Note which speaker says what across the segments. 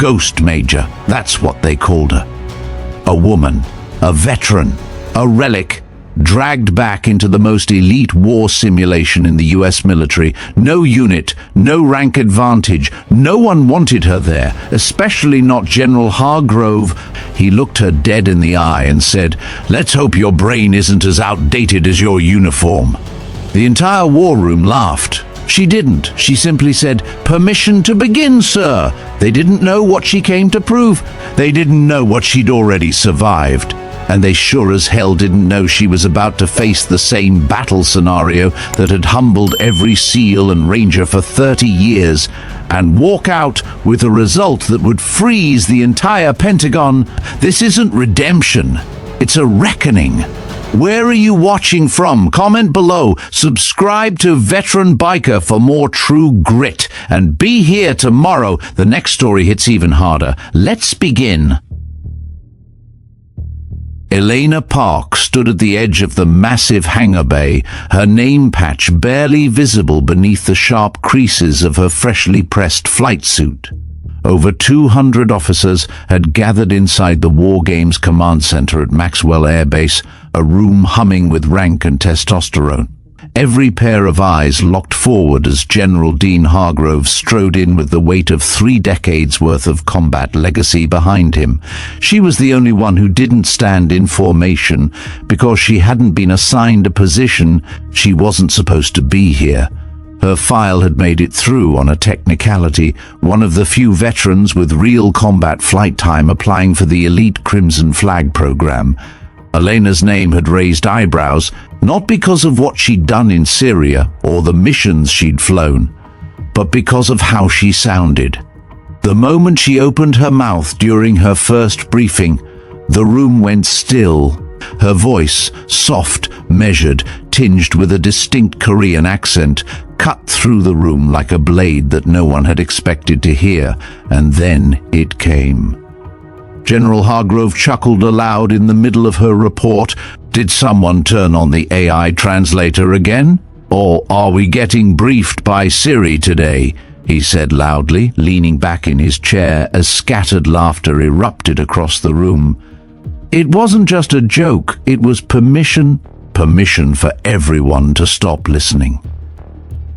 Speaker 1: Ghost Major, that's what they called her. A woman, a veteran, a relic, dragged back into the most elite war simulation in the US military. No unit, no rank advantage. No one wanted her there, especially not General Hargrove. He looked her dead in the eye and said, "Let's hope your brain isn't as outdated as your uniform." The entire war room laughed. She didn't. She simply said, "Permission to begin, sir." They didn't know what she came to prove. They didn't know what she'd already survived. And they sure as hell didn't know she was about to face the same battle scenario that had humbled every SEAL and Ranger for 30 years, and walk out with a result that would freeze the entire Pentagon. This isn't redemption. It's a reckoning. Where are you watching from? Comment below. Subscribe to Veteran Biker for more true grit. And be here tomorrow. The next story hits even harder. Let's begin. Elena Park stood at the edge of the massive hangar bay, her name patch barely visible beneath the sharp creases of her freshly pressed flight suit. Over 200 officers had gathered inside the War Games Command Center at Maxwell Air Base, a room humming with rank and testosterone. Every pair of eyes locked forward as General Dean Hargrove strode in with the weight of 3 decades worth of combat legacy behind him. She was the only one who didn't stand in formation because she hadn't been assigned a position. She wasn't supposed to be here. Her file had made it through on a technicality, one of the few veterans with real combat flight time applying for the elite Crimson Flag program. Elena's name had raised eyebrows, not because of what she'd done in Syria or the missions she'd flown, but because of how she sounded. The moment she opened her mouth during her first briefing, the room went still. Her voice, soft, measured, tinged with a distinct Korean accent, cut through the room like a blade that no one had expected to hear, and then it came. General Hargrove chuckled aloud in the middle of her report. Did someone turn on the AI translator again? Or are we getting briefed by Siri today? He said loudly, leaning back in his chair as scattered laughter erupted across the room. It wasn't just a joke, it was permission for everyone to stop listening.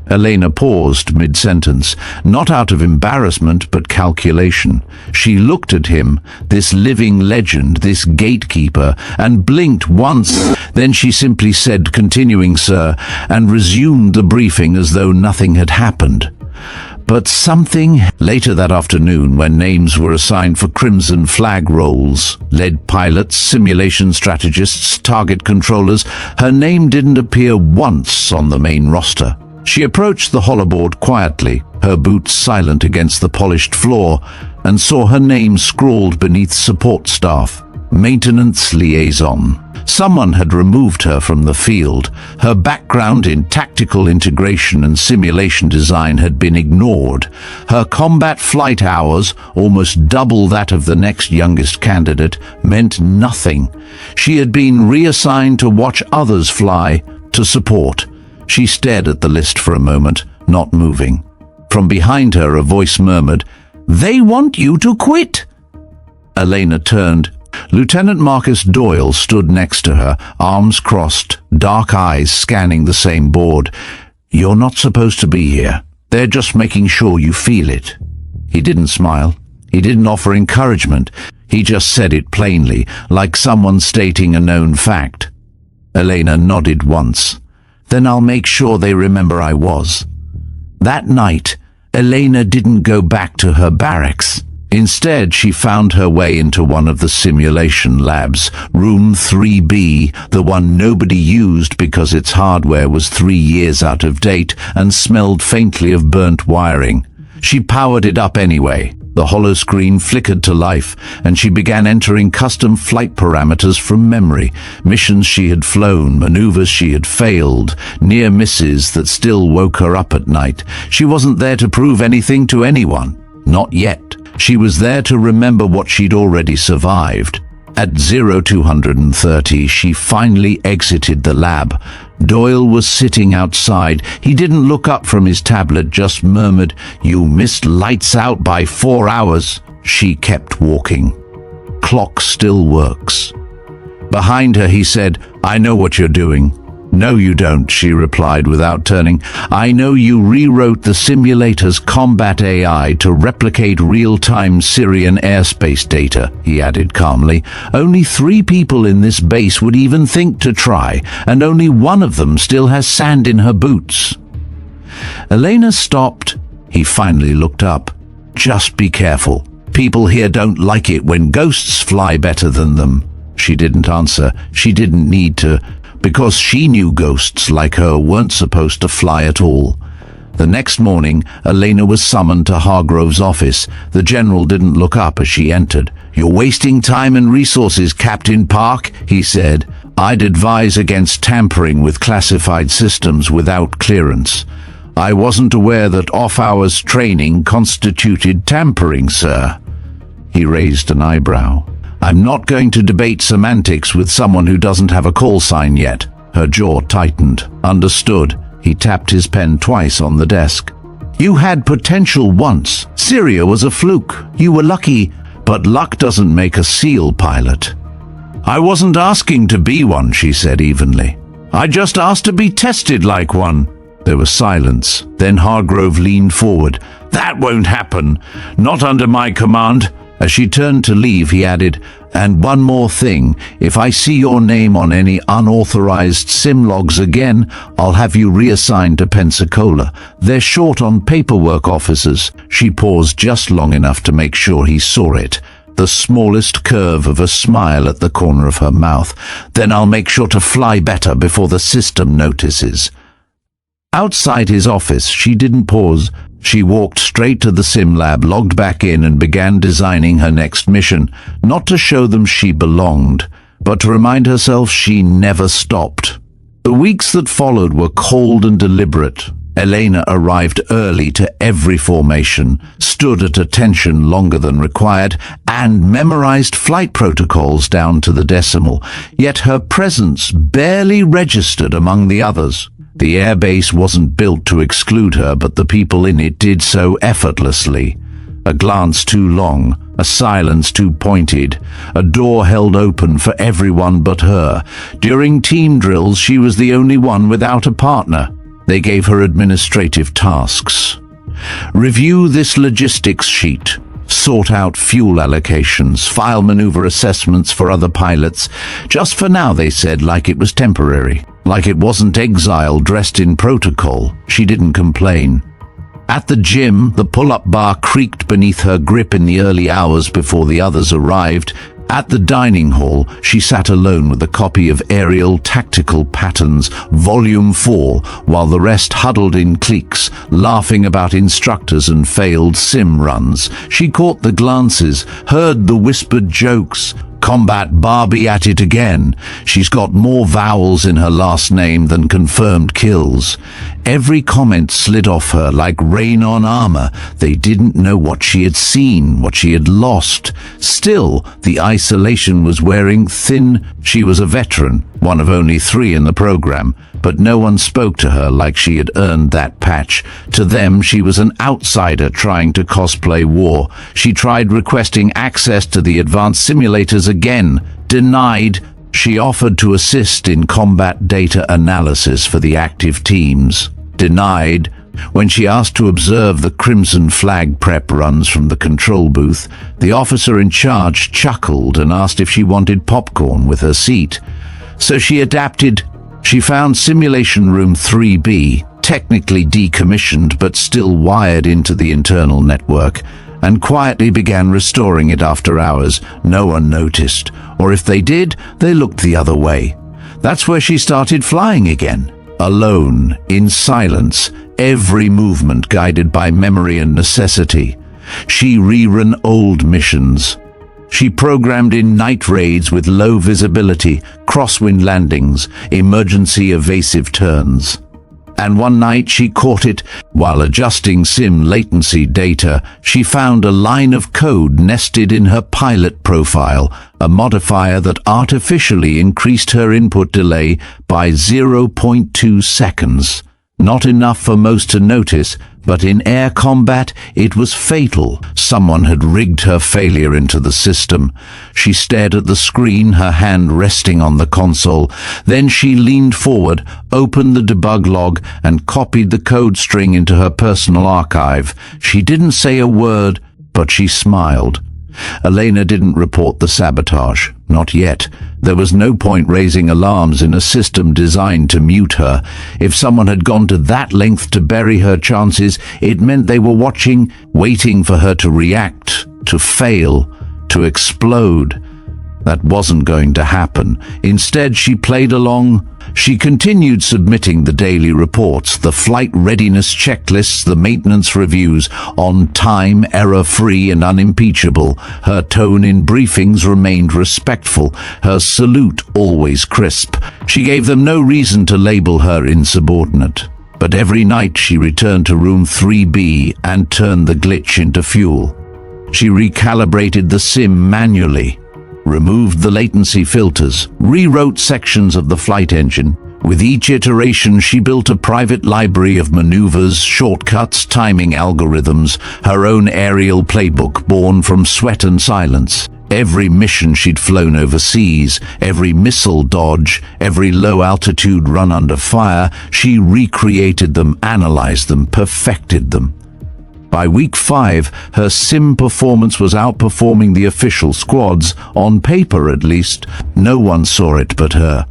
Speaker 1: Elena paused mid-sentence, not out of embarrassment but calculation. She looked at him, this living legend, this gatekeeper, and blinked once. Then she simply said, "Continuing, sir," and resumed the briefing as though nothing had happened. But something later that afternoon, when names were assigned for Crimson Flag roles, lead pilots, simulation strategists, target controllers, her name didn't appear once on the main roster. She approached the holoboard quietly, her boots silent against the polished floor, and saw her name scrawled beneath support staff, maintenance liaison. Someone had removed her from the field. Her background in tactical integration and simulation design had been ignored. Her combat flight hours, almost double that of the next youngest candidate, meant nothing. She had been reassigned to watch others fly, to support. She stared at the list for a moment, not moving. From behind her, a voice murmured, "They want you to quit." Elena turned. Lieutenant Marcus Doyle stood next to her, arms crossed, dark eyes scanning the same board. "You're not supposed to be here. They're just making sure you feel it." He didn't smile. He didn't offer encouragement. He just said it plainly, like someone stating a known fact. Elena nodded once. "Then I'll make sure they remember I was." That night, Elena didn't go back to her barracks. Instead, she found her way into one of the simulation labs, room 3B, the one nobody used because its hardware was 3 years out of date and smelled faintly of burnt wiring. She powered it up anyway. The holoscreen flickered to life, and she began entering custom flight parameters from memory, missions she had flown, maneuvers she had failed, near misses that still woke her up at night. She wasn't there to prove anything to anyone. Not yet. She was there to remember what she'd already survived. At 0230, she finally exited the lab. Doyle was sitting outside. He didn't look up from his tablet, just murmured, "You missed lights out by 4 hours." She kept walking. Clock still works. Behind her, he said, "I know what you're doing." "No, you don't," she replied without turning. "I know you rewrote the simulator's combat AI to replicate real-time Syrian airspace data," he added calmly. "Only 3 people in this base would even think to try, and only one of them still has sand in her boots." Elena stopped. He finally looked up. "Just be careful. People here don't like it when ghosts fly better than them." She didn't answer. She didn't need to, because she knew ghosts like her weren't supposed to fly at all. The next morning, Elena was summoned to Hargrove's office. The general didn't look up as she entered. "You're wasting time and resources, Captain Park," he said. "I'd advise against tampering with classified systems without clearance." "I wasn't aware that off-hours training constituted tampering, sir." He raised an eyebrow. "I'm not going to debate semantics with someone who doesn't have a call sign yet." Her jaw tightened. "Understood." He tapped his pen twice on the desk. "You had potential once. Syria was a fluke. You were lucky, but luck doesn't make a SEAL pilot." "I wasn't asking to be one," she said evenly. "I just asked to be tested like one." There was silence. Then Hargrove leaned forward. "That won't happen. Not under my command." As she turned to leave, he added, "And one more thing. If I see your name on any unauthorized sim logs again, I'll have you reassigned to Pensacola. They're short on paperwork officers." She paused just long enough to make sure he saw it. The smallest curve of a smile at the corner of her mouth. "Then I'll make sure to fly better before the system notices." Outside his office, she didn't pause. She walked straight to the sim lab, logged back in, and began designing her next mission, not to show them she belonged, but to remind herself she never stopped. The weeks that followed were cold and deliberate. Elena arrived early to every formation, stood at attention longer than required, and memorized flight protocols down to the decimal, yet her presence barely registered among the others. The airbase wasn't built to exclude her, but the people in it did so effortlessly. A glance too long, a silence too pointed, a door held open for everyone but her. During team drills, she was the only one without a partner. They gave her administrative tasks. Review this logistics sheet. Sort out fuel allocations, file maneuver assessments for other pilots. Just for now, they said, like it was temporary. Like it wasn't exile dressed in protocol. She didn't complain. At the gym, the pull-up bar creaked beneath her grip in the early hours before the others arrived. At the dining hall, she sat alone with a copy of Aerial Tactical Patterns, Volume 4, while the rest huddled in cliques, laughing about instructors and failed sim runs. She caught the glances, heard the whispered jokes. Combat Barbie at it again. She's got more vowels in her last name than confirmed kills. Every comment slid off her like rain on armor. They didn't know what she had seen, what she had lost. Still, the isolation was wearing thin. She was a veteran, one of only 3 in the program, but no one spoke to her like she had earned that patch. To them, she was an outsider trying to cosplay war. She tried requesting access to the advanced simulators again. Denied. She offered to assist in combat data analysis for the active teams. Denied. When she asked to observe the Crimson Flag prep runs from the control booth, the officer in charge chuckled and asked if she wanted popcorn with her seat. So she adapted. She found Simulation Room 3B, technically decommissioned but still wired into the internal network, and quietly began restoring it after hours. No one noticed, or if they did, they looked the other way. That's where she started flying again, alone, in silence, every movement guided by memory and necessity. She rerun old missions. She programmed in night raids with low visibility, crosswind landings, emergency evasive turns. And one night she caught it. While adjusting sim latency data, she found a line of code nested in her pilot profile, a modifier that artificially increased her input delay by 0.2 seconds. Not enough for most to notice, But in air combat, it was fatal. Someone had rigged her failure into the system. She stared at the screen, her hand resting on the console. Then she leaned forward, opened the debug log, and copied the code string into her personal archive. She didn't say a word, but she smiled. Elena didn't report the sabotage. Not yet. There was no point raising alarms in a system designed to mute her. If someone had gone to that length to bury her chances, it meant they were watching, waiting for her to react, to fail, to explode. That wasn't going to happen. Instead, she played along. She continued submitting the daily reports, the flight readiness checklists, the maintenance reviews, on time, error-free and unimpeachable. Her tone in briefings remained respectful, her salute always crisp. She gave them no reason to label her insubordinate. But every night she returned to room 3B and turned the glitch into fuel. She recalibrated the sim manually, removed the latency filters, rewrote sections of the flight engine. With each iteration, she built a private library of maneuvers, shortcuts, timing algorithms, her own aerial playbook born from sweat and silence. Every mission she'd flown overseas, every missile dodge, every low-altitude run under fire, she recreated them, analyzed them, perfected them. By week 5, her sim performance was outperforming the official squads, on paper at least. No one saw it but her.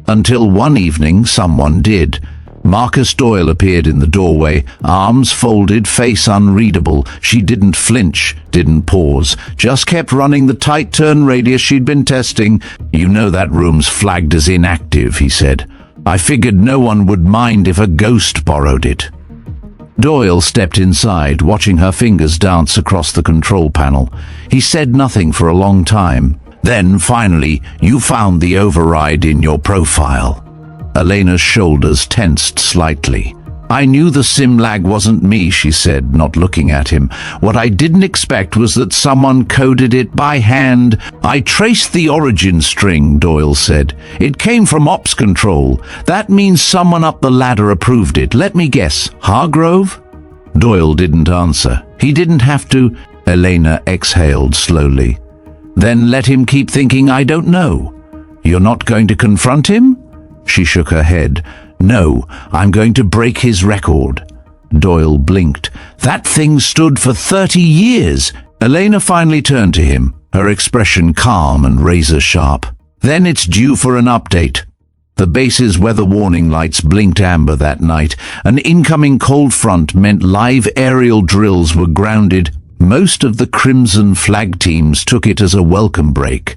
Speaker 1: Until one evening, someone did. Marcus Doyle appeared in the doorway, arms folded, face unreadable. She didn't flinch, didn't pause, just kept running the tight turn radius she'd been testing. "You know that room's flagged as inactive," he said. "I figured no one would mind if a ghost borrowed it." Doyle stepped inside, watching her fingers dance across the control panel. He said nothing for a long time. Then, finally, "You found the override in your profile." Elena's shoulders tensed slightly. "I knew the sim lag wasn't me," she said, not looking at him. "What I didn't expect was that someone coded it by hand." "I traced the origin string," Doyle said. "It came from ops control. That means someone up the ladder approved it. Let me guess, Hargrove?" Doyle didn't answer. He didn't have to. Elena exhaled slowly. "Then let him keep thinking I don't know. You're not going to confront him?" She shook her head. "No, I'm going to break his record." Doyle blinked. "That thing stood for 30 years. Elena finally turned to him, her expression calm and razor-sharp. "Then it's due for an update." The base's weather warning lights blinked amber that night. An incoming cold front meant live aerial drills were grounded. Most of the Crimson flag teams took it as a welcome break.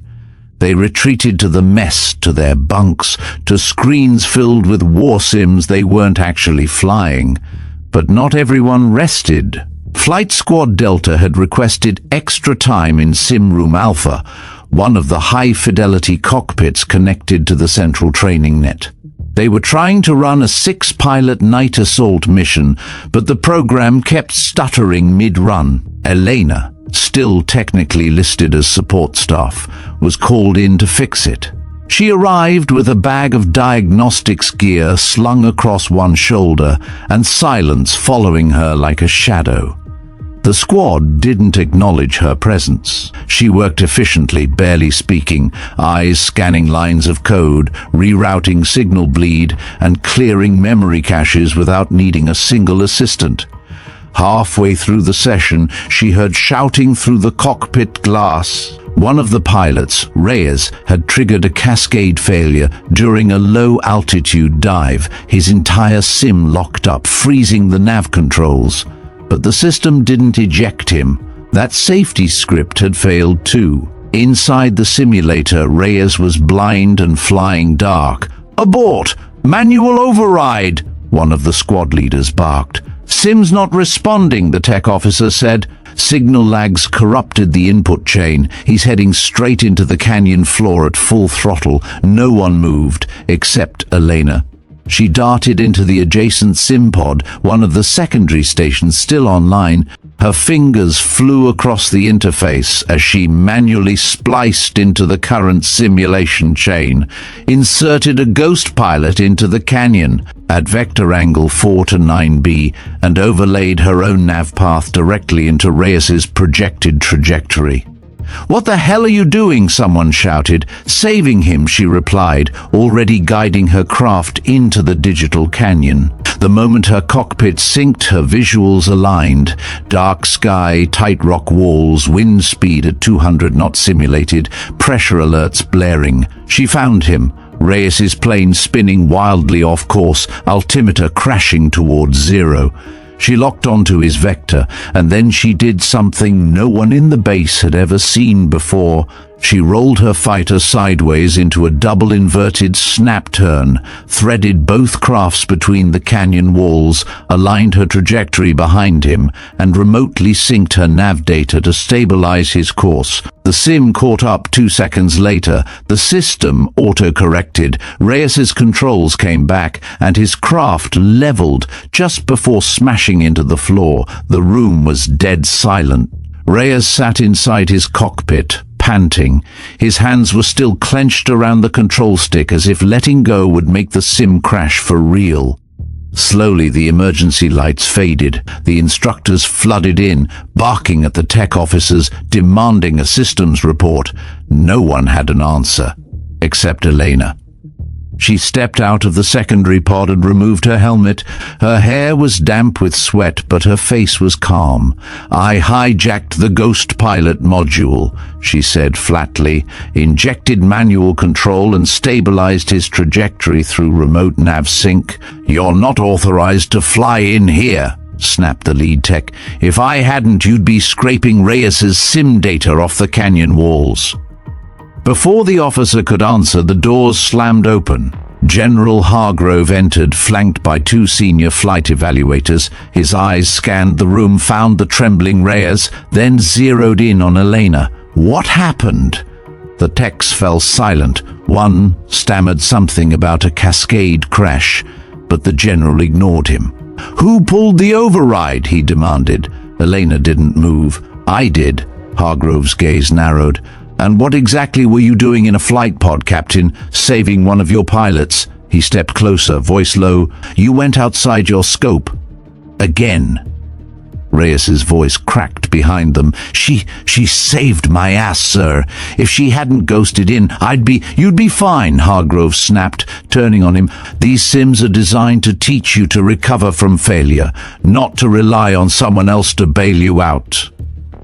Speaker 1: They retreated to the mess, to their bunks, to screens filled with war sims they weren't actually flying. But not everyone rested. Flight Squad Delta had requested extra time in Sim Room Alpha, one of the high-fidelity cockpits connected to the central training net. They were trying to run a 6-pilot night assault mission, but the program kept stuttering mid-run. Elena, still technically listed as support staff, was called in to fix it. She arrived with a bag of diagnostics gear slung across one shoulder and silence following her like a shadow. The squad didn't acknowledge her presence. She worked efficiently, barely speaking, eyes scanning lines of code, rerouting signal bleed, and clearing memory caches without needing a single assistant. Halfway through the session, she heard shouting through the cockpit glass. One of the pilots, Reyes, had triggered a cascade failure during a low-altitude dive, his entire sim locked up, freezing the nav controls. But the system didn't eject him. That safety script had failed too. Inside the simulator, Reyes was blind and flying dark. "Abort! Manual override!" one of the squad leaders barked. "Sim's not responding," the tech officer said. Signal lags corrupted the input chain. He's heading straight into the canyon floor at full throttle. No one moved, except Elena. She darted into the adjacent sim pod, one of the secondary stations still online. Her fingers flew across the interface as she manually spliced into the current simulation chain, inserted a ghost pilot into the canyon at vector angle 4 to 9b, and overlaid her own nav path directly into Reyes's projected trajectory. "What the hell are you doing?" someone shouted. "Saving him," she replied, already guiding her craft into the digital canyon. The moment her cockpit synced, her visuals aligned. Dark sky, tight rock walls, wind speed at 200 knots simulated, pressure alerts blaring. She found him. Reyes's plane spinning wildly off course, altimeter crashing towards zero. She locked onto his vector, and then she did something no one in the base had ever seen before. She rolled her fighter sideways into a double inverted snap turn, threaded both crafts between the canyon walls, aligned her trajectory behind him, and remotely synced her nav data to stabilize his course. The sim caught up 2 seconds later. The system auto-corrected. Reyes's controls came back, and his craft leveled just before smashing into the floor. The room was dead silent. Reyes sat inside his cockpit, panting. His hands were still clenched around the control stick, as if letting go would make the sim crash for real. Slowly the emergency lights faded. The instructors flooded in, barking at the tech officers, demanding a systems report. No one had an answer, except Elena. She stepped out of the secondary pod and removed her helmet. Her hair was damp with sweat, but her face was calm. "I hijacked the Ghost Pilot module," she said flatly, "injected manual control and stabilized his trajectory through remote nav sync." "You're not authorized to fly in here," snapped the lead tech. "If I hadn't, you'd be scraping Reyes's sim data off the canyon walls." Before the officer could answer, the doors slammed open. General Hargrove entered, flanked by 2 senior flight evaluators. His eyes scanned the room, found the trembling Reyes, then zeroed in on Elena. "What happened?" The techs fell silent. One stammered something about a cascade crash, but the general ignored him. "Who pulled the override?" he demanded. Elena didn't move. "I did." Hargrove's gaze narrowed. "And what exactly were you doing in a flight pod, Captain? Saving one of your pilots?" He stepped closer, voice low. "You went outside your scope. Again." Reyes's voice cracked behind them. She saved my ass, sir. If she hadn't ghosted in, you'd be fine," Hargrove snapped, turning on him. "These sims are designed to teach you to recover from failure, not to rely on someone else to bail you out."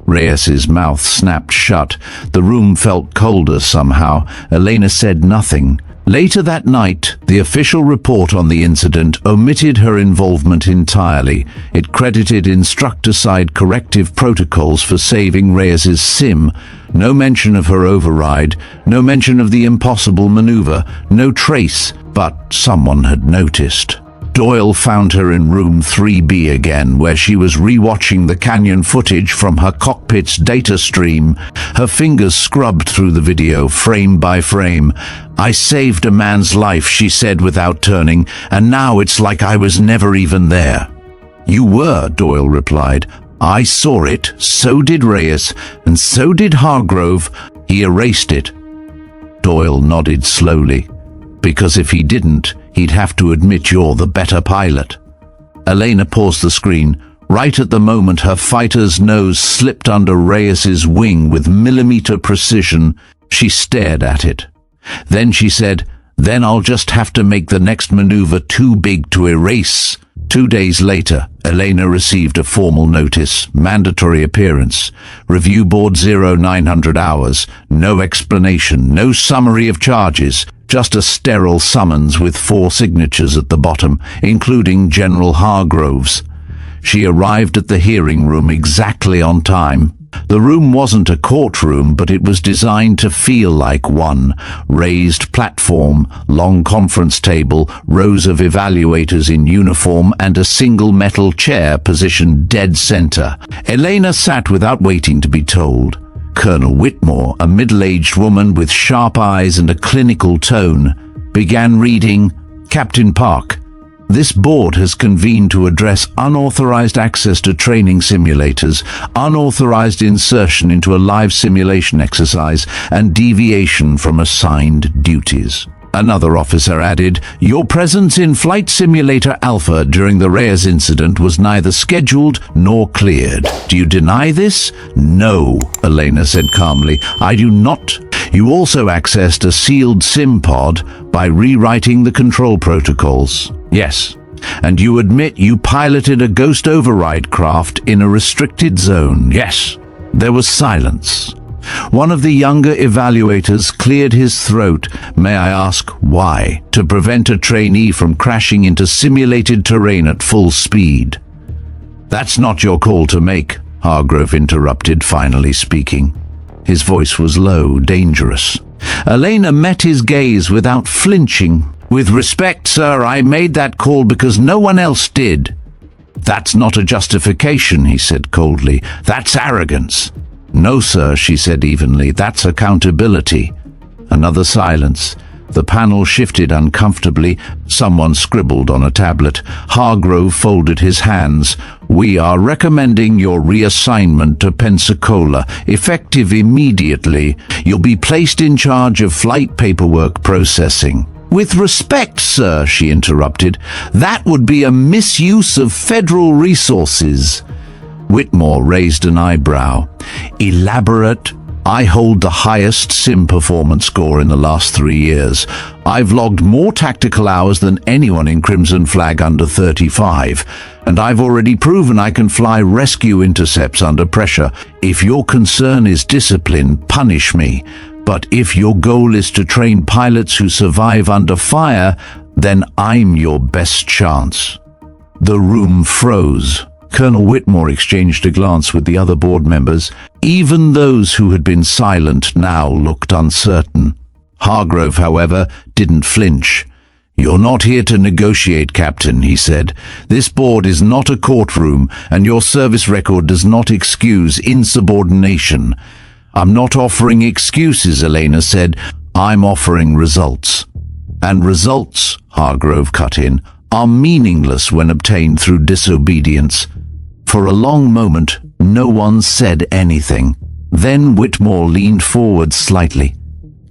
Speaker 1: Reyes's mouth snapped shut. The room felt colder somehow. Elena said nothing. Later that night, the official report on the incident omitted her involvement entirely. It credited instructor-side corrective protocols for saving Reyes's sim. No mention of her override, no mention of the impossible maneuver, no trace, but someone had noticed. Doyle found her in room 3B again, where she was rewatching the canyon footage from her cockpit's data stream. Her fingers scrubbed through the video, frame by frame. "I saved a man's life," she said without turning, "and now it's like I was never even there." "You were," Doyle replied. "I saw it, so did Reyes, and so did Hargrove." He erased it. Doyle nodded slowly. "Because if he didn't, he'd have to admit you're the better pilot." Elena paused the screen. Right at the moment, her fighter's nose slipped under Reyes's wing with millimeter precision. She stared at it. Then she said, "Then I'll just have to make the next maneuver too big to erase." 2 days later, Elena received a formal notice, mandatory appearance. Review board 0900 hours. No explanation, no summary of charges. Just a sterile summons with 4 signatures at the bottom, including General Hargrove's. She arrived at the hearing room exactly on time. The room wasn't a courtroom, but it was designed to feel like one. Raised platform, long conference table, rows of evaluators in uniform, and a single metal chair positioned dead center. Elena sat without waiting to be told. Colonel Whitmore, a middle-aged woman with sharp eyes and a clinical tone, began reading, "Captain Park, This board has convened to address unauthorized access to training simulators, unauthorized insertion into a live simulation exercise, and deviation from assigned duties. Another officer added, "Your presence in Flight Simulator Alpha during the Reyes incident was neither scheduled nor cleared. Do you deny this?" "No," Elena said calmly. "I do not." "You also accessed a sealed sim pod by rewriting the control protocols." "Yes." "And you admit you piloted a ghost override craft in a restricted zone." "Yes." There was silence. One of the younger evaluators cleared his throat. "May I ask why?" "To prevent a trainee from crashing into simulated terrain at full speed." "That's not your call to make," Hargrove interrupted, finally speaking. His voice was low, dangerous. Elena met his gaze without flinching. "With respect, sir, I made that call because no one else did." "That's not a justification," he said coldly. "That's arrogance." "No, sir," she said evenly. "That's accountability." Another silence. The panel shifted uncomfortably. Someone scribbled on a tablet. Hargrove folded his hands. "We are recommending your reassignment to Pensacola, effective immediately. You'll be placed in charge of flight paperwork processing." "With respect, sir," she interrupted, "that would be a misuse of federal resources." Whitmore raised an eyebrow. "Elaborate." "I hold the highest sim performance score in the last 3 years. I've logged more tactical hours than anyone in Crimson Flag under 35, and I've already proven I can fly rescue intercepts under pressure. If your concern is discipline, punish me. But if your goal is to train pilots who survive under fire, then I'm your best chance." The room froze. Colonel Whitmore exchanged a glance with the other board members. Even those who had been silent now looked uncertain. Hargrove, however, didn't flinch. "You're not here to negotiate, Captain," he said. "This board is not a courtroom, and your service record does not excuse insubordination." "I'm not offering excuses," Elena said. "I'm offering results." "And results," Hargrove cut in, "are meaningless when obtained through disobedience." For a long moment, no one said anything. Then Whitmore leaned forward slightly.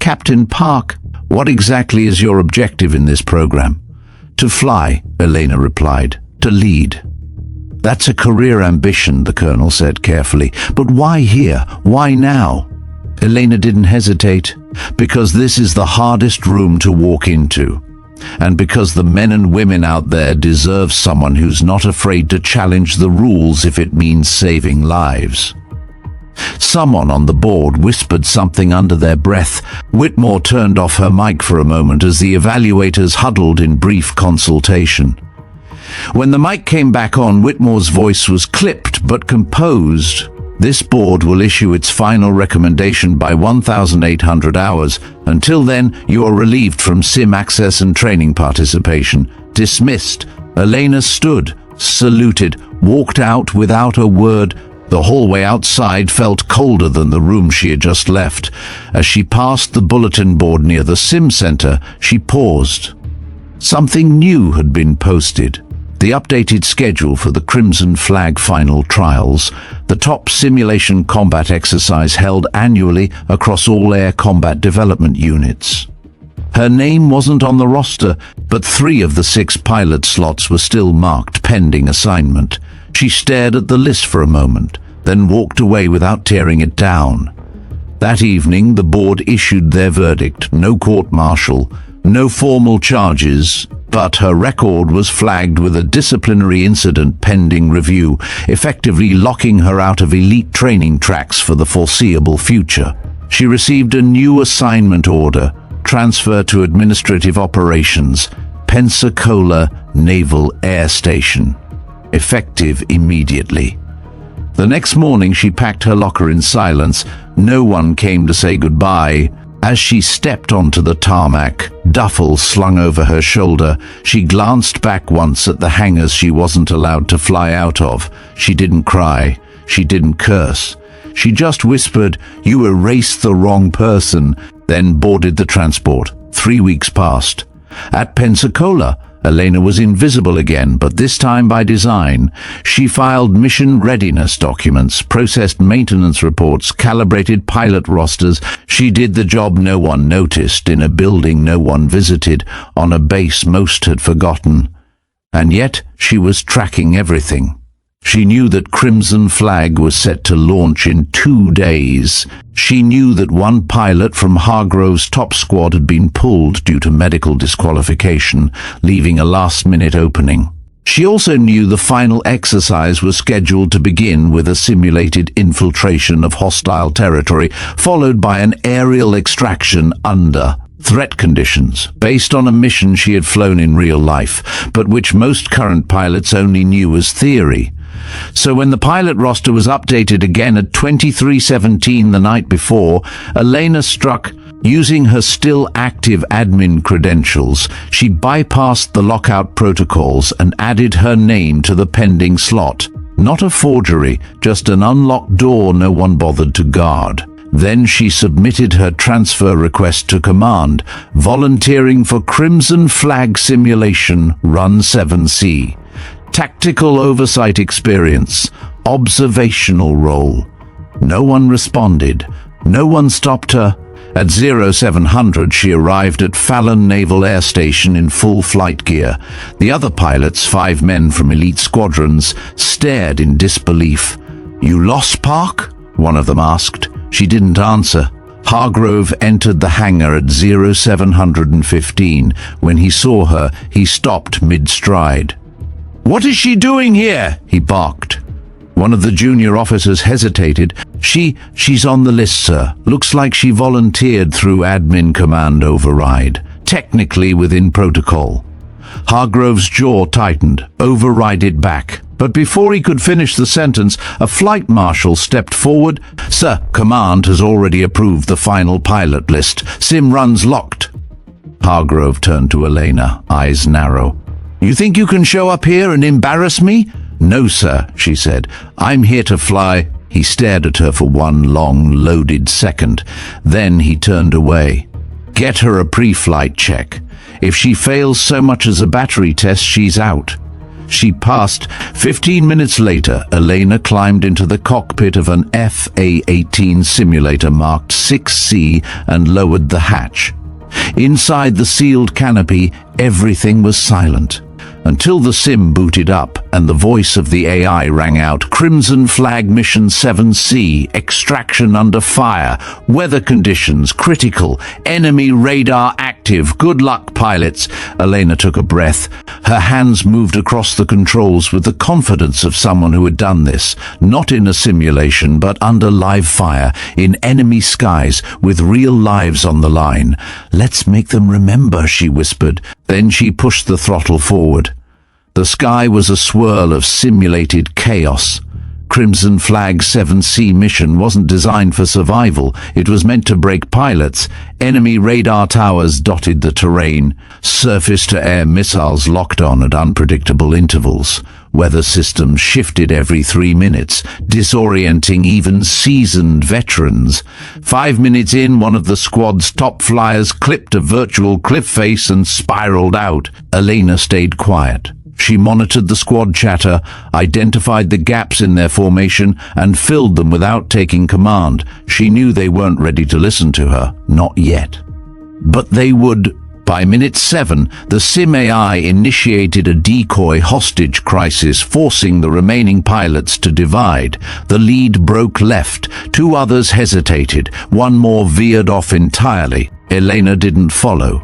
Speaker 1: "Captain Park, what exactly is your objective in this program?" "To fly," Elena replied. "To lead." "That's a career ambition," the colonel said carefully. "But why here? Why now?" Elena didn't hesitate. "Because this is the hardest room to walk into. And because the men and women out there deserve someone who's not afraid to challenge the rules if it means saving lives." Someone on the board whispered something under their breath. Whitmore turned off her mic for a moment as the evaluators huddled in brief consultation. When the mic came back on, Whitmore's voice was clipped but composed. "This board will issue its final recommendation by 1,800 hours. Until then, you are relieved from sim access and training participation. Dismissed." Elena stood, saluted, walked out without a word. The hallway outside felt colder than the room she had just left. As she passed the bulletin board near the sim center, she paused. Something new had been posted. The updated schedule for the Crimson Flag final trials, the top simulation combat exercise held annually across all air combat development units. Her name wasn't on the roster, but 3 of the 6 pilot slots were still marked pending assignment. She stared at the list for a moment, then walked away without tearing it down. That evening, the board issued their verdict. No court-martial, no formal charges, but her record was flagged with a disciplinary incident pending review, effectively locking her out of elite training tracks for the foreseeable future. She received a new assignment order, transfer to administrative operations, Pensacola Naval Air Station, effective immediately. The next morning she packed her locker in silence. No one came to say goodbye. As she stepped onto the tarmac, duffel slung over her shoulder, she glanced back once at the hangars she wasn't allowed to fly out of. She didn't cry. She didn't curse. She just whispered, "You erased the wrong person," then boarded the transport. 3 weeks passed. At Pensacola, Elena was invisible again, but this time by design. She filed mission readiness documents, processed maintenance reports, calibrated pilot rosters. She did the job no one noticed, in a building no one visited, on a base most had forgotten. And yet she was tracking everything. She knew that Crimson Flag was set to launch in 2 days. She knew that one pilot from Hargrove's top squad had been pulled due to medical disqualification, leaving a last-minute opening. She also knew the final exercise was scheduled to begin with a simulated infiltration of hostile territory, followed by an aerial extraction under threat conditions, based on a mission she had flown in real life, but which most current pilots only knew as theory. So when the pilot roster was updated again at 23:17 the night before, Elena struck. Using her still active admin credentials, she bypassed the lockout protocols and added her name to the pending slot. Not a forgery, just an unlocked door no one bothered to guard. Then she submitted her transfer request to command, volunteering for Crimson Flag Simulation Run 7C. Tactical oversight experience, observational role. No one responded. No one stopped her. At 0700 she arrived at Fallon Naval Air Station in full flight gear. The other pilots, 5 men from elite squadrons, stared in disbelief. "You lost, Park?" one of them asked. She didn't answer. Hargrove entered the hangar at 0715. When he saw her, he stopped mid-stride. "What is she doing here?" he barked. One of the junior officers hesitated. She's on the list, sir. Looks like she volunteered through admin command override. Technically within protocol." Hargrove's jaw tightened. "Override it back." But before he could finish the sentence, a flight marshal stepped forward. "Sir, command has already approved the final pilot list. Sim runs locked." Hargrove turned to Elena, eyes narrow. "You think you can show up here and embarrass me?" "No, sir," she said. "I'm here to fly." He stared at her for one long, loaded second. Then he turned away. "Get her a pre-flight check. If she fails so much as a battery test, she's out." She passed. 15 minutes later, Elena climbed into the cockpit of an FA-18 simulator marked 6C and lowered the hatch. Inside the sealed canopy, everything was silent. Until the sim booted up and the voice of the AI rang out. "Crimson Flag Mission 7C, extraction under fire, weather conditions critical, enemy radar active, good luck pilots." Elena took a breath. Her hands moved across the controls with the confidence of someone who had done this, not in a simulation but under live fire, in enemy skies, with real lives on the line. "Let's make them remember," she whispered. Then she pushed the throttle forward. The sky was a swirl of simulated chaos. Crimson Flag 7C mission wasn't designed for survival. It was meant to break pilots. Enemy radar towers dotted the terrain. Surface-to-air missiles locked on at unpredictable intervals. Weather systems shifted every 3 minutes, disorienting even seasoned veterans. 5 minutes in, one of the squad's top flyers clipped a virtual cliff face and spiraled out. Elena stayed quiet. She monitored the squad chatter, identified the gaps in their formation, and filled them without taking command. She knew they weren't ready to listen to her. Not yet. But they would. By minute 7, the Sim AI initiated a decoy hostage crisis, forcing the remaining pilots to divide. The lead broke left. 2 others hesitated. 1 more veered off entirely. Elena didn't follow.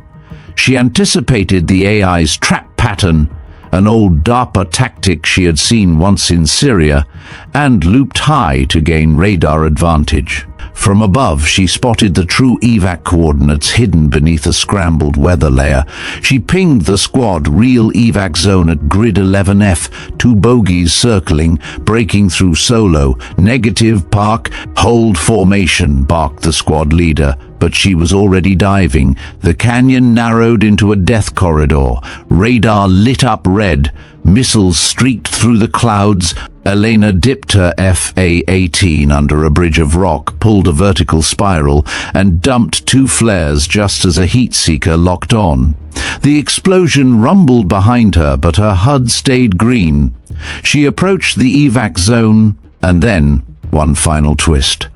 Speaker 1: She anticipated the AI's trap pattern, an old DARPA tactic she had seen once in Syria, and looped high to gain radar advantage. From above, she spotted the true evac coordinates hidden beneath a scrambled weather layer. She pinged the squad, real evac zone at grid 11F, 2 bogies circling, breaking through solo. "Negative, Park, hold formation," barked the squad leader. But she was already diving. The canyon narrowed into a death corridor. Radar lit up red. Missiles streaked through the clouds. Elena dipped her FA-18 under a bridge of rock, pulled a vertical spiral, and dumped 2 flares just as a heat seeker locked on. The explosion rumbled behind her, but her HUD stayed green. She approached the evac zone, and then one final twist.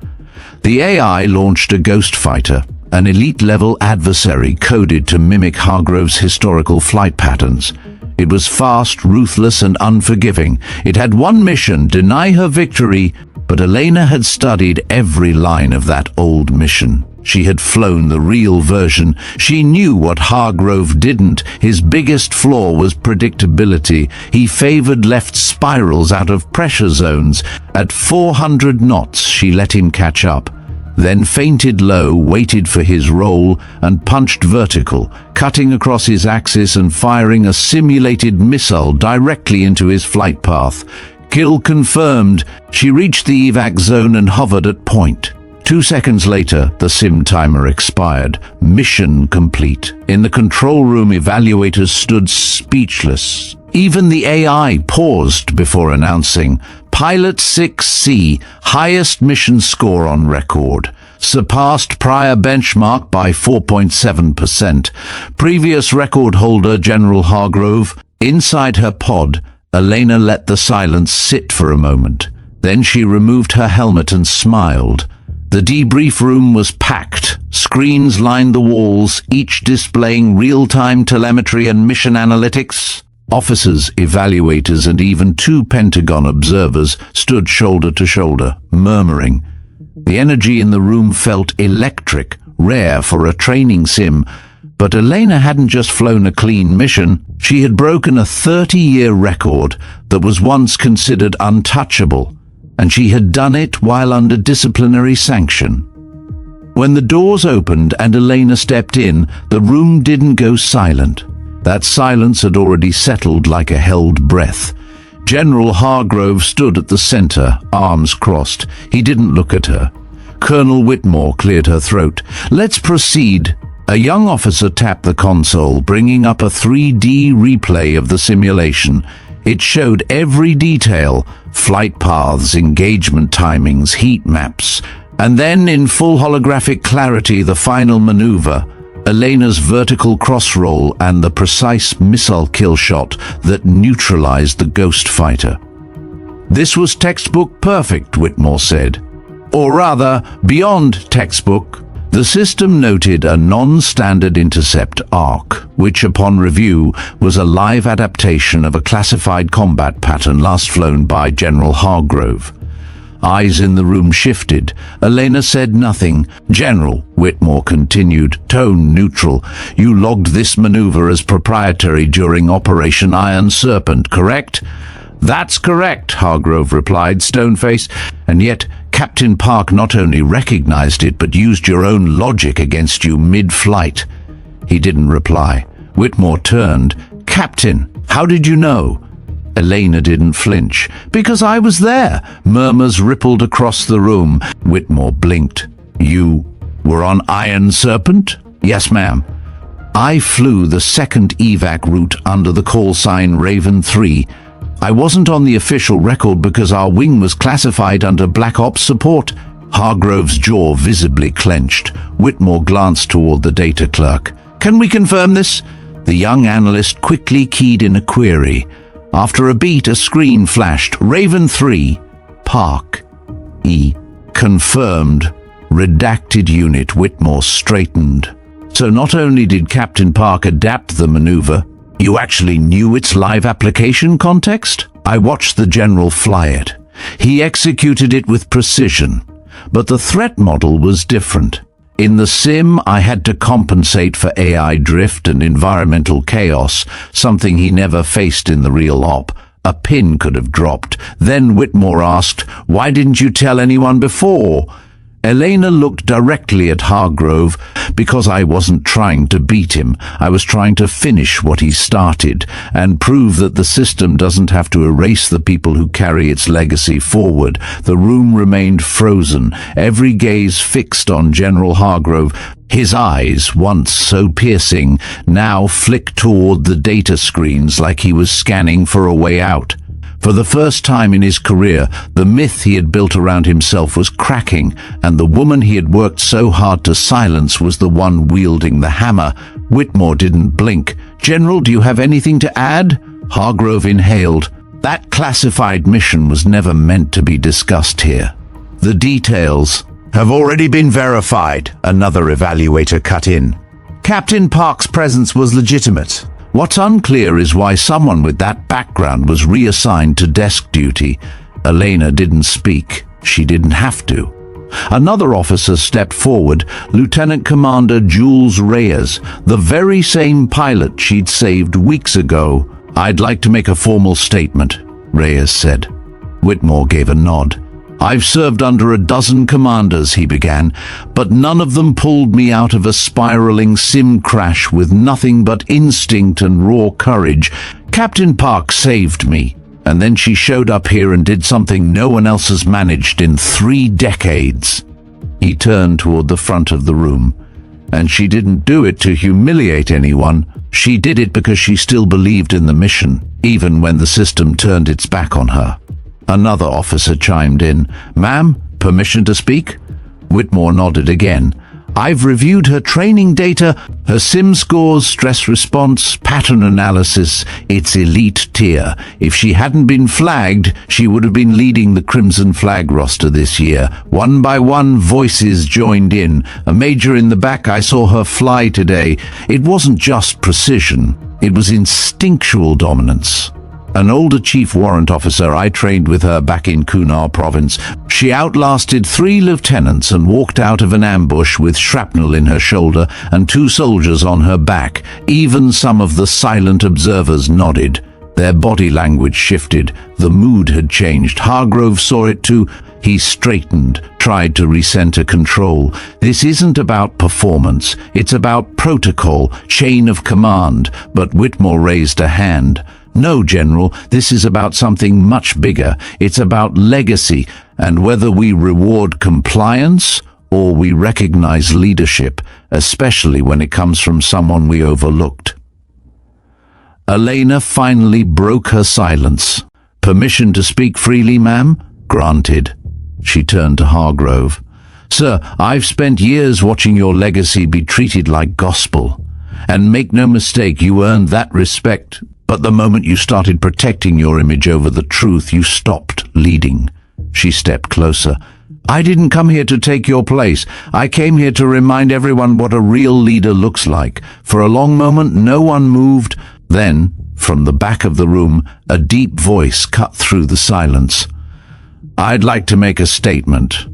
Speaker 1: The AI launched a ghost fighter, an elite-level adversary coded to mimic Hargrove's historical flight patterns. It was fast, ruthless, and unforgiving. It had one mission: deny her victory, but Elena had studied every line of that old mission. She had flown the real version. She knew what Hargrove didn't. His biggest flaw was predictability. He favored left spirals out of pressure zones. At 400 knots, she let him catch up, then feinted low, waited for his roll, and punched vertical, cutting across his axis and firing a simulated missile directly into his flight path. Kill confirmed. She reached the evac zone and hovered at point. 2 seconds later, the sim timer expired. Mission complete. In the control room, evaluators stood speechless. Even the AI paused before announcing, Pilot 6C, highest mission score on record. Surpassed prior benchmark by 4.7%. Previous record holder General Hargrove. Inside her pod, Elena let the silence sit for a moment. Then she removed her helmet and smiled. The debrief room was packed. Screens lined the walls, each displaying real-time telemetry and mission analytics. Officers, evaluators, and even 2 Pentagon observers stood shoulder to shoulder, murmuring. The energy in the room felt electric, rare for a training sim. But Elena hadn't just flown a clean mission. She had broken a 30-year record that was once considered untouchable, and she had done it while under disciplinary sanction. When the doors opened and Elena stepped in, the room didn't go silent. That silence had already settled like a held breath. General Hargrove stood at the center, arms crossed. He didn't look at her. Colonel Whitmore cleared her throat. "Let's proceed." A young officer tapped the console, bringing up a 3D replay of the simulation. It showed every detail: flight paths, engagement timings, heat maps, and then in full holographic clarity the final maneuver. Elena's vertical cross-roll and the precise missile kill shot that neutralized the ghost fighter. "This was textbook perfect," Whitmore said. "Or rather, beyond textbook." The system noted a non-standard intercept arc, which upon review was a live adaptation of a classified combat pattern last flown by General Hargrove. Eyes in the room shifted. Elena said nothing. "General," Whitmore continued, tone neutral, "you logged this maneuver as proprietary during Operation Iron Serpent, correct?" "That's correct," Hargrove replied, stone-faced. "And yet Captain Park not only recognized it, but used your own logic against you mid-flight." He didn't reply. Whitmore turned. "Captain, how did you know?" Elena didn't flinch. "Because I was there." Murmurs rippled across the room. Whitmore blinked. "You were on Iron Serpent?" "Yes, ma'am. I flew the second evac route under the call sign Raven 3. I wasn't on the official record because our wing was classified under Black Ops support." Hargrove's jaw visibly clenched. Whitmore glanced toward the data clerk. "Can we confirm this?" The young analyst quickly keyed in a query. After a beat, a screen flashed. "Raven 3, Park, E. Confirmed. Redacted unit." Whitmore straightened. "So not only did Captain Park adapt the maneuver, you actually knew its live application context?" "I watched the General fly it. He executed it with precision. But the threat model was different. In the sim, I had to compensate for AI drift and environmental chaos, something he never faced in the real op. A pin could have dropped. Then Whitmore asked, "Why didn't you tell anyone before?" Elena looked directly at Hargrove. "Because I wasn't trying to beat him. I was trying to finish what he started and prove that the system doesn't have to erase the people who carry its legacy forward." The room remained frozen, every gaze fixed on General Hargrove. His eyes, once so piercing, now flicked toward the data screens like he was scanning for a way out. For the first time in his career, the myth he had built around himself was cracking, and the woman he had worked so hard to silence was the one wielding the hammer. Whitmore didn't blink. "General, do you have anything to add?" Hargrove inhaled. That classified mission was never meant to be discussed here. "The details have already been verified," another evaluator cut in. "Captain Park's presence was legitimate. What's unclear is why someone with that background was reassigned to desk duty." Elena didn't speak. She didn't have to. Another officer stepped forward, Lieutenant Commander Jules Reyes, the very same pilot she'd saved weeks ago. "I'd like to make a formal statement," Reyes said. Whitmore gave a nod. "I've served under a dozen commanders," he began, "but none of them pulled me out of a spiraling sim crash with nothing but instinct and raw courage. Captain Park saved me, and then she showed up here and did something no one else has managed in 3 decades. He turned toward the front of the room. "And she didn't do it to humiliate anyone. She did it because she still believed in the mission, even when the system turned its back on her." Another officer chimed in. "Ma'am, permission to speak?" Whitmore nodded again. "I've reviewed her training data, her sim scores, stress response, pattern analysis. It's elite tier. If she hadn't been flagged, she would have been leading the Crimson Flag roster this year." One by one, voices joined in. "A major in the back, I saw her fly today. It wasn't just precision. It was instinctual dominance. An older chief warrant officer, I trained with her back in Kunar province. She outlasted 3 lieutenants and walked out of an ambush with shrapnel in her shoulder and 2 soldiers on her back. Even some of the silent observers nodded. Their body language shifted. The mood had changed. Hargrove saw it too. He straightened, tried to recenter control. "This isn't about performance. It's about protocol, chain of command." But Whitmore raised a hand. "No, General, this is about something much bigger. It's about legacy, and whether we reward compliance or we recognize leadership, especially when it comes from someone we overlooked." Elena finally broke her silence. "Permission to speak freely, ma'am?" "Granted." She turned to Hargrove. "Sir, I've spent years watching your legacy be treated like gospel. And make no mistake, you earned that respect. But the moment you started protecting your image over the truth, you stopped leading." She stepped closer. "I didn't come here to take your place. I came here to remind everyone what a real leader looks like." For a long moment, no one moved. Then, from the back of the room, a deep voice cut through the silence. "I'd like to make a statement."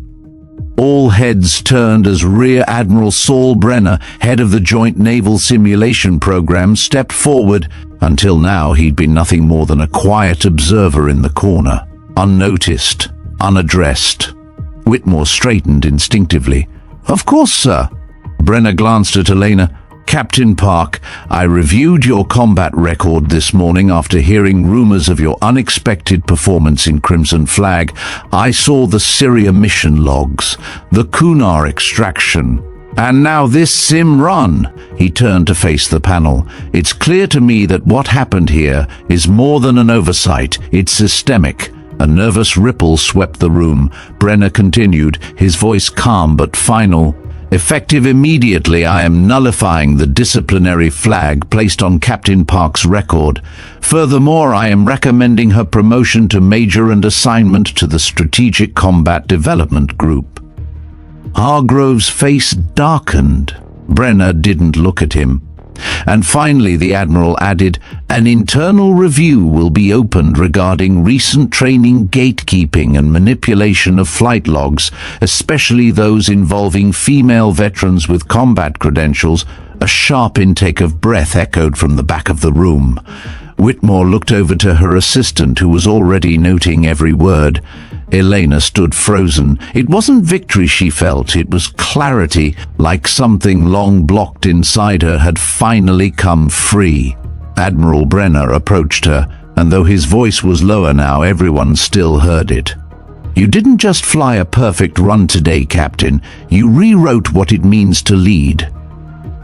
Speaker 1: All heads turned as Rear Admiral Saul Brenner, head of the Joint Naval Simulation Program, stepped forward. Until now, he'd been nothing more than a quiet observer in the corner, unnoticed, unaddressed. Whitmore straightened instinctively. "Of course, sir." Brenner glanced at Elena. "Captain Park, I reviewed your combat record this morning after hearing rumors of your unexpected performance in Crimson Flag. I saw the Syria mission logs, the Kunar extraction, and now this sim run." He turned to face the panel. "It's clear to me that what happened here is more than an oversight. It's systemic." A nervous ripple swept the room. Brenner continued, his voice calm but final. "Effective immediately, I am nullifying the disciplinary flag placed on Captain Park's record. Furthermore, I am recommending her promotion to Major and assignment to the Strategic Combat Development Group." Hargrove's face darkened. Brenner didn't look at him. And finally, the Admiral added, "An internal review will be opened regarding recent training gatekeeping and manipulation of flight logs, especially those involving female veterans with combat credentials." A sharp intake of breath echoed from the back of the room. Whitmore looked over to her assistant, who was already noting every word. Elena stood frozen. It wasn't victory she felt, it was clarity, like something long blocked inside her had finally come free. Admiral Brenner approached her, and though his voice was lower now, everyone still heard it. "You didn't just fly a perfect run today, Captain. You rewrote what it means to lead."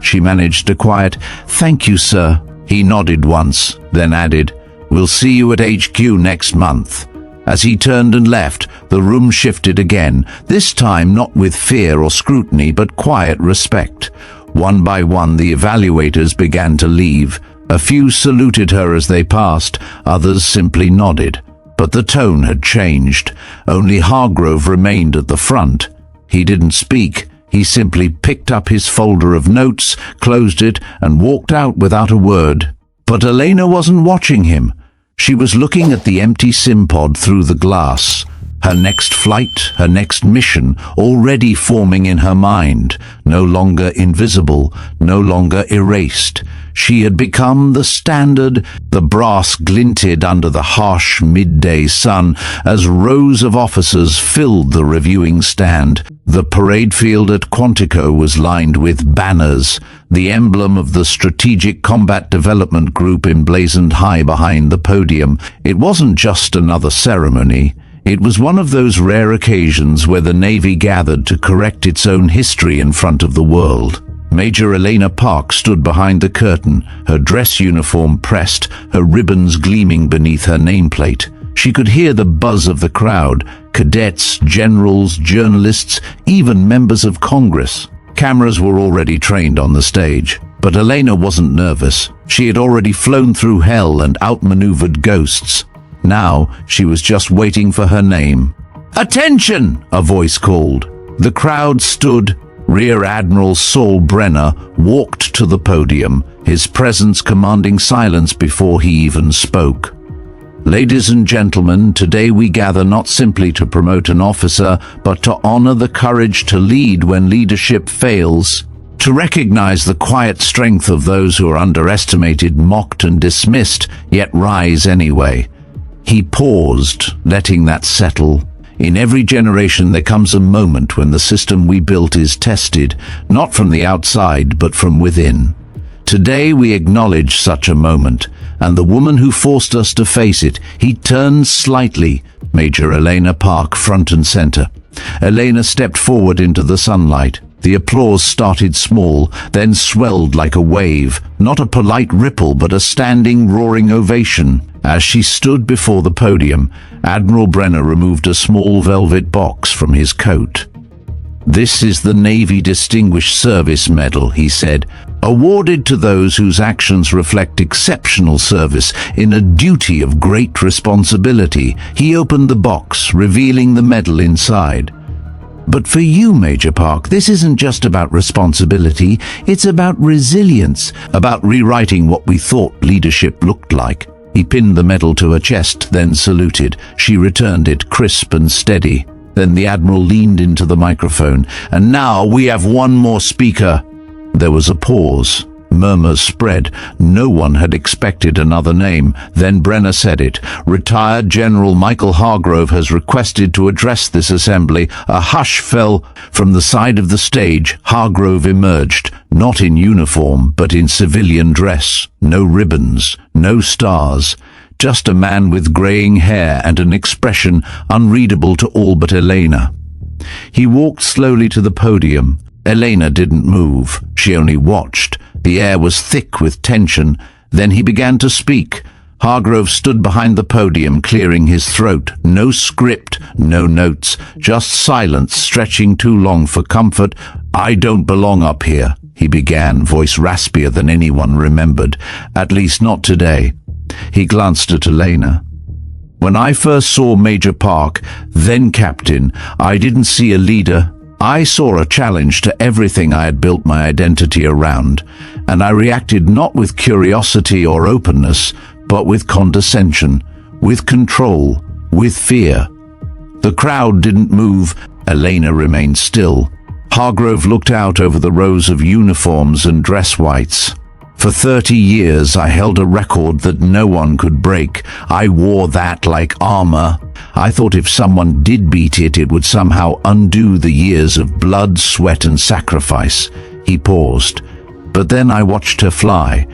Speaker 1: She managed a quiet, "Thank you, sir." He nodded once, then added, We'll see you at HQ next month." As he turned and left, the room shifted again, this time not with fear or scrutiny, but quiet respect. One by one, the evaluators began to leave. A few saluted her as they passed, others simply nodded. But the tone had changed. Only Hargrove remained at the front. He didn't speak. He simply picked up his folder of notes, closed it, and walked out without a word. But Elena wasn't watching him. She was looking at the empty sim pod through the glass. Her next flight, her next mission, already forming in her mind, no longer invisible, no longer erased. She had become the standard. The brass glinted under the harsh midday sun as rows of officers filled the reviewing stand. The parade field at Quantico was lined with banners, the emblem of the Strategic Combat Development Group emblazoned high behind the podium. It wasn't just another ceremony. It was one of those rare occasions where the Navy gathered to correct its own history in front of the world. Major Elena Park stood behind the curtain, her dress uniform pressed, her ribbons gleaming beneath her nameplate. She could hear the buzz of the crowd, cadets, generals, journalists, even members of Congress. Cameras were already trained on the stage, but Elena wasn't nervous. She had already flown through hell and outmaneuvered ghosts. Now she was just waiting for her name. "Attention!" a voice called. The crowd stood. Rear Admiral Saul Brenner walked to the podium, his presence commanding silence before he even spoke. "Ladies and gentlemen, today we gather not simply to promote an officer, but to honor the courage to lead when leadership fails, to recognize the quiet strength of those who are underestimated, mocked and dismissed, yet rise anyway." He paused, letting that settle. In every generation there comes a moment when the system we built is tested, not from the outside, but from within. Today we acknowledge such a moment, and the woman who forced us to face it. He turned slightly, Major Elena Park front and center. Elena stepped forward into the sunlight. The applause started small, then swelled like a wave, not a polite ripple, but a standing, roaring ovation. As she stood before the podium, Admiral Brenner removed a small velvet box from his coat. "This is the Navy Distinguished Service Medal," he said, "awarded to those whose actions reflect exceptional service in a duty of great responsibility." He opened the box, revealing the medal inside. "But for you, Major Park, this isn't just about responsibility, it's about resilience, about rewriting what we thought leadership looked like." He pinned the medal to her chest, then saluted. She returned it, crisp and steady. Then the Admiral leaned into the microphone. "And now we have one more speaker." There was a pause. Murmurs spread. No one had expected another name. Then Brenner said it. "Retired General Michael Hargrove has requested to address this assembly." A hush fell. From the side of the stage, Hargrove emerged, not in uniform, but in civilian dress. No ribbons, no stars. Just a man with graying hair and an expression unreadable to all but Elena. He walked slowly to the podium. Elena didn't move. She only watched. The air was thick with tension. Then he began to speak. Hargrove stood behind the podium, clearing his throat. No script, no notes, just silence stretching too long for comfort. "I don't belong up here," he began, voice raspier than anyone remembered. "At least not today." He glanced at Elena. "When I first saw Major Park, then Captain, I didn't see a leader. I saw a challenge to everything I had built my identity around, and I reacted not with curiosity or openness, but with condescension, with control, with fear." The crowd didn't move. Elena remained still. Hargrove looked out over the rows of uniforms and dress whites. "For 30 years I held a record that no one could break. I wore that like armor. I thought if someone did beat it, it would somehow undo the years of blood, sweat and sacrifice." He paused. "But then I watched her fly.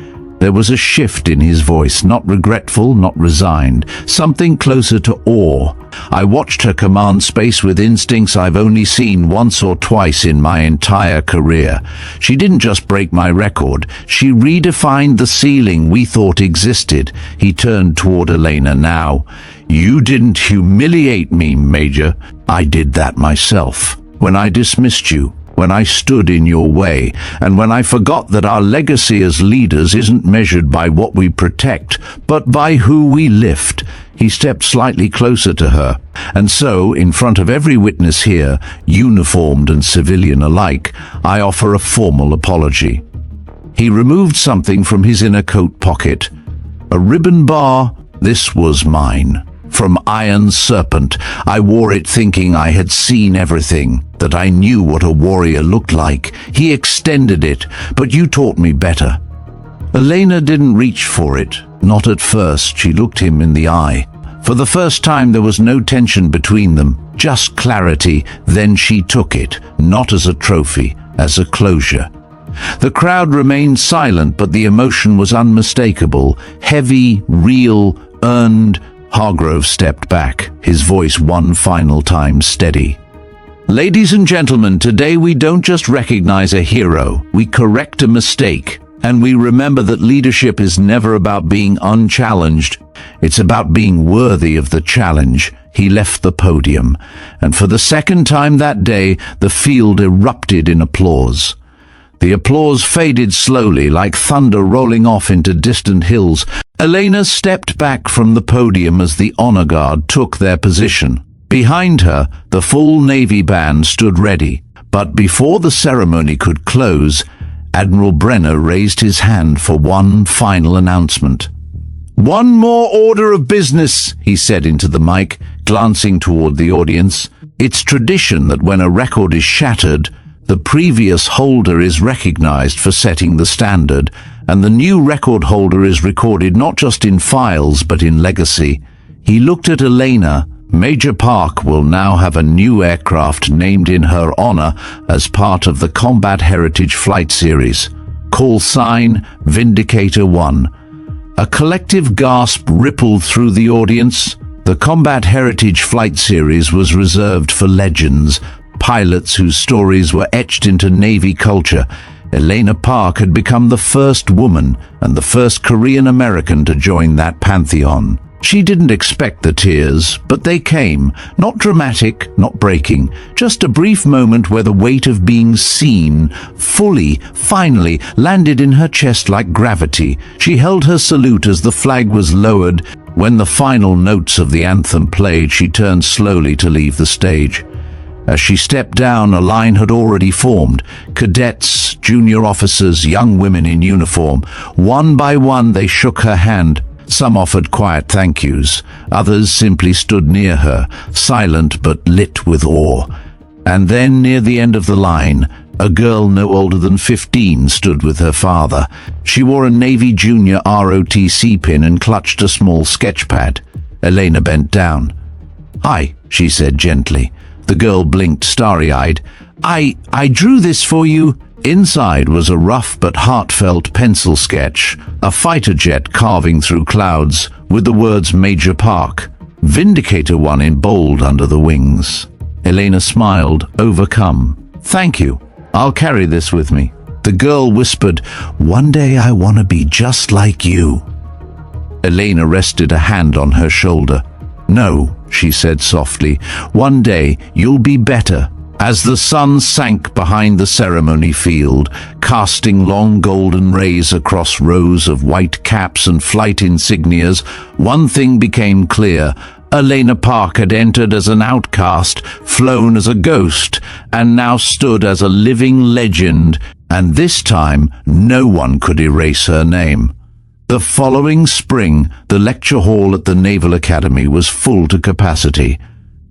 Speaker 1: There was a shift in his voice, not regretful, not resigned, something closer to awe. I watched her command space with instincts I've only seen once or twice in my entire career. She didn't just break my record, she redefined the ceiling we thought existed. He turned toward Elena now. You didn't humiliate me, Major. I did that myself. When I dismissed you, when I stood in your way, and when I forgot that our legacy as leaders isn't measured by what we protect, but by who we lift. He stepped slightly closer to her, and so, in front of every witness here, uniformed and civilian alike, I offer a formal apology. He removed something from his inner coat pocket. A ribbon bar. This was mine. From Iron Serpent. I wore it thinking I had seen everything, that I knew what a warrior looked like. He extended it, but you taught me better. Elena didn't reach for it. Not at first. She looked him in the eye. For the first time there was no tension between them, just clarity. Then she took it, not as a trophy, as a closure. The crowd remained silent, but the emotion was unmistakable. Heavy, real, earned. Hargrove stepped back, his voice one final time steady. Ladies and gentlemen, today we don't just recognize a hero, we correct a mistake. And we remember that leadership is never about being unchallenged. It's about being worthy of the challenge. He left the podium, and for the second time that day, the field erupted in applause. The applause faded slowly, like thunder rolling off into distant hills. Elena stepped back from the podium as the honor guard took their position. Behind her, the full Navy band stood ready. But before the ceremony could close, Admiral Brenner raised his hand for one final announcement. "One more order of business," he said into the mic, glancing toward the audience. It's tradition that when a record is shattered, the previous holder is recognized for setting the standard, and the new record holder is recorded not just in files but in legacy. He looked at Elena. Major Park will now have a new aircraft named in her honor as part of the Combat Heritage Flight Series. Call sign Vindicator 1. A collective gasp rippled through the audience. The Combat Heritage Flight Series was reserved for legends, pilots whose stories were etched into Navy culture. Elena Park had become the first woman and the first Korean American to join that pantheon. She didn't expect the tears, but they came, not dramatic, not breaking, just a brief moment where the weight of being seen, fully, finally, landed in her chest like gravity. She held her salute as the flag was lowered. When the final notes of the anthem played, she turned slowly to leave the stage. As she stepped down, a line had already formed. Cadets, junior officers, young women in uniform. One by one, they shook her hand. Some offered quiet thank yous. Others simply stood near her, silent but lit with awe. And then, near the end of the line, a girl no older than 15 stood with her father. She wore a Navy Junior ROTC pin and clutched a small sketch pad. Elena bent down. "Hi," she said gently. The girl blinked, starry-eyed. I drew this for you." Inside was a rough but heartfelt pencil sketch, a fighter jet carving through clouds, with the words Major Park, Vindicator 1 in bold under the wings. Elena smiled, overcome. "Thank you. I'll carry this with me." The girl whispered, "One day I want to be just like you." Elena rested a hand on her shoulder. "No," she said softly, "one day you'll be better." As the sun sank behind the ceremony field, casting long golden rays across rows of white caps and flight insignias, one thing became clear. Elena Park had entered as an outcast, flown as a ghost, and now stood as a living legend, and this time no one could erase her name. The following spring, the lecture hall at the Naval Academy was full to capacity.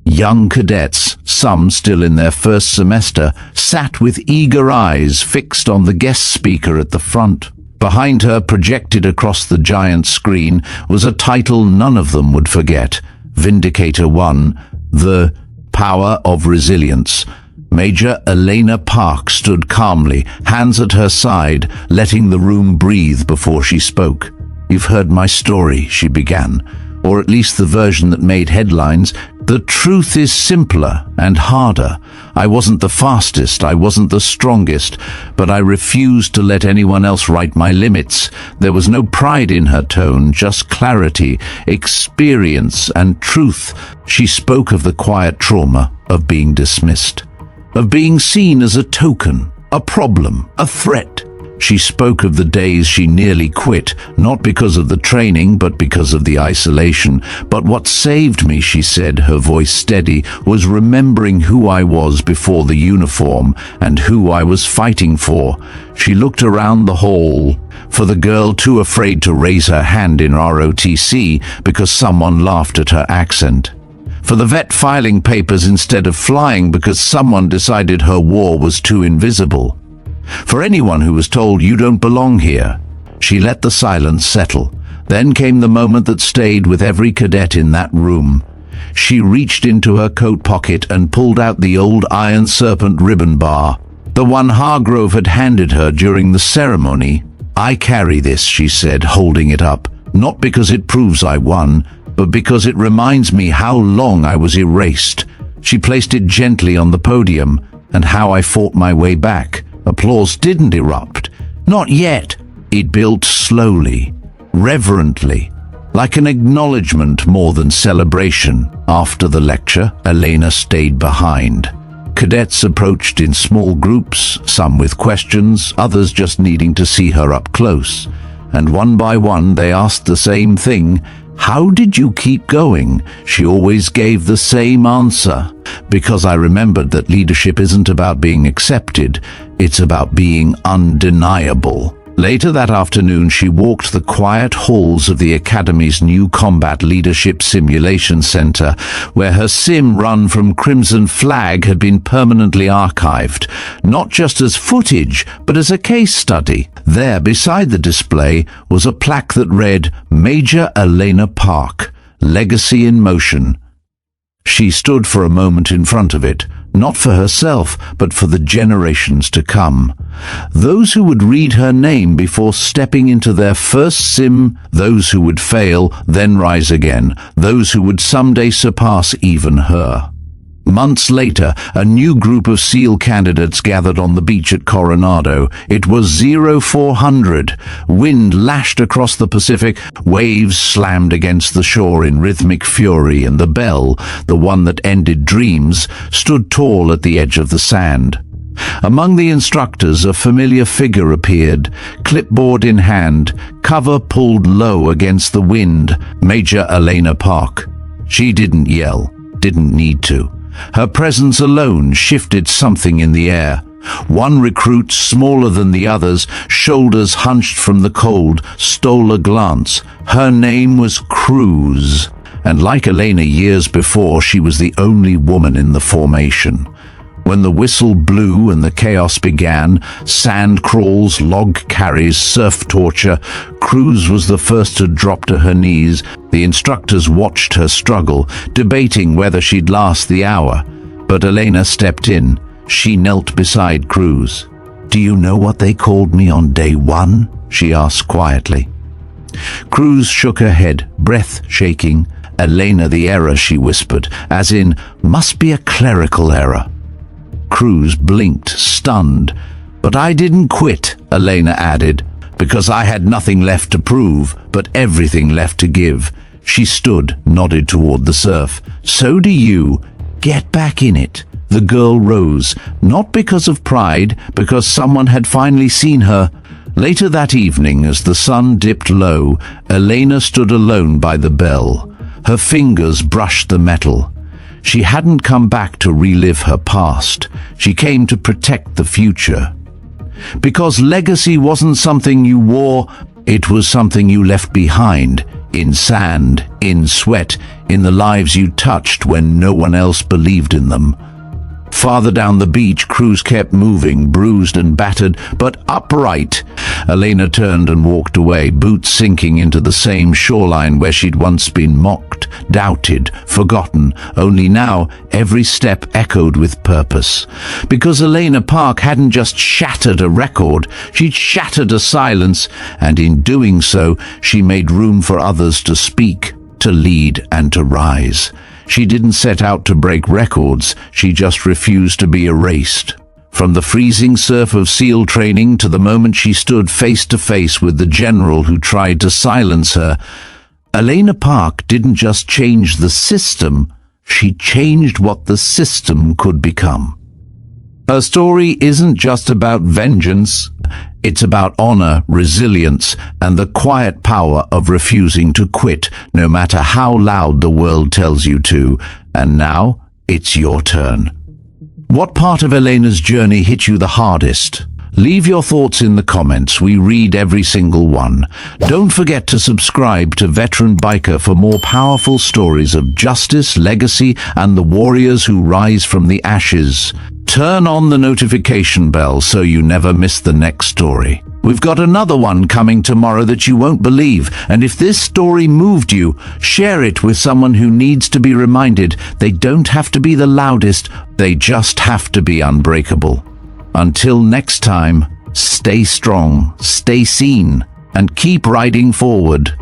Speaker 1: Young cadets, some still in their first semester, sat with eager eyes fixed on the guest speaker at the front. Behind her, projected across the giant screen, was a title none of them would forget. Vindicator 1, The Power of Resilience. Major Elena Park stood calmly, hands at her side, letting the room breathe before she spoke. "You've heard my story," she began, or at least the version that made headlines. "The truth is simpler and harder. I wasn't the fastest, I wasn't the strongest, but I refused to let anyone else write my limits." There was no pride in her tone, just clarity, experience, and truth. She spoke of the quiet trauma of being dismissed, of being seen as a token, a problem, a threat. She spoke of the days she nearly quit, not because of the training, but because of the isolation. "But what saved me," she said, her voice steady, "was remembering who I was before the uniform and who I was fighting for." She looked around the hall for the girl too afraid to raise her hand in ROTC because someone laughed at her accent, for the vet filing papers instead of flying because someone decided her war was too invisible, for anyone who was told you don't belong here. She let the silence settle. Then came the moment that stayed with every cadet in that room. She reached into her coat pocket and pulled out the old Iron Serpent ribbon bar, the one Hargrove had handed her during the ceremony. "I carry this," she said, holding it up, "not because it proves I won, but because it reminds me how long I was erased." She placed it gently on the podium, and how I fought my way back. Applause didn't erupt. Not yet. It built slowly, reverently, like an acknowledgement more than celebration. After the lecture, Elena stayed behind. Cadets approached in small groups, some with questions, others just needing to see her up close. And one by one they asked the same thing: "How did you keep going?" She always gave the same answer: "Because I remembered that leadership isn't about being accepted, it's about being undeniable." Later that afternoon, she walked the quiet halls of the Academy's new Combat Leadership Simulation Center, where her sim run from Crimson Flag had been permanently archived, not just as footage, but as a case study. There, beside the display, was a plaque that read, "Major Elena Park, Legacy in Motion." She stood for a moment in front of it, not for herself, but for the generations to come. Those who would read her name before stepping into their first sim, those who would fail, then rise again, those who would someday surpass even her. Months later, a new group of SEAL candidates gathered on the beach at Coronado. It was 0400. Wind lashed across the Pacific, waves slammed against the shore in rhythmic fury, and the bell, the one that ended dreams, stood tall at the edge of the sand. Among the instructors, a familiar figure appeared, clipboard in hand, cover pulled low against the wind. Major Elena Park. She didn't yell, didn't need to. Her presence alone shifted something in the air. One recruit, smaller than the others, shoulders hunched from the cold, stole a glance. Her name was Cruz, and like Elena years before, she was the only woman in the formation. When the whistle blew and the chaos began, sand crawls, log carries, surf torture, Cruz was the first to drop to her knees. The instructors watched her struggle, debating whether she'd last the hour. But Elena stepped in. She knelt beside Cruz. "Do you know what they called me on day one?" she asked quietly. Cruz shook her head, breath shaking. "Elena, the error," she whispered, as in, "must be a clerical error." Cruz blinked, stunned. "But I didn't quit," Elena added, "because I had nothing left to prove, but everything left to give." She stood, nodded toward the surf. "So do you. Get back in it." The girl rose, not because of pride, because someone had finally seen her. Later that evening, as the sun dipped low, Elena stood alone by the bell. Her fingers brushed the metal. She hadn't come back to relive her past. She came to protect the future. Because legacy wasn't something you wore, it was something you left behind, in sand, in sweat, in the lives you touched when no one else believed in them. Farther down the beach, Cruz kept moving, bruised and battered, but upright. Elena turned and walked away, boots sinking into the same shoreline where she'd once been mocked, doubted, forgotten, only now every step echoed with purpose. Because Elena Park hadn't just shattered a record, she'd shattered a silence, and in doing so, she made room for others to speak, to lead, and to rise. She didn't set out to break records, she just refused to be erased. From the freezing surf of SEAL training to the moment she stood face to face with the general who tried to silence her, Elena Park didn't just change the system, she changed what the system could become. Her story isn't just about vengeance, it's about honor, resilience, and the quiet power of refusing to quit, no matter how loud the world tells you to. And now, it's your turn. What part of Elena's journey hit you the hardest? Leave your thoughts in the comments, we read every single one. Don't forget to subscribe to Veteran Biker for more powerful stories of justice, legacy, and the warriors who rise from the ashes. Turn on the notification bell so you never miss the next story. We've got another one coming tomorrow that you won't believe, and if this story moved you, share it with someone who needs to be reminded they don't have to be the loudest, they just have to be unbreakable. Until next time, stay strong, stay seen, and keep riding forward.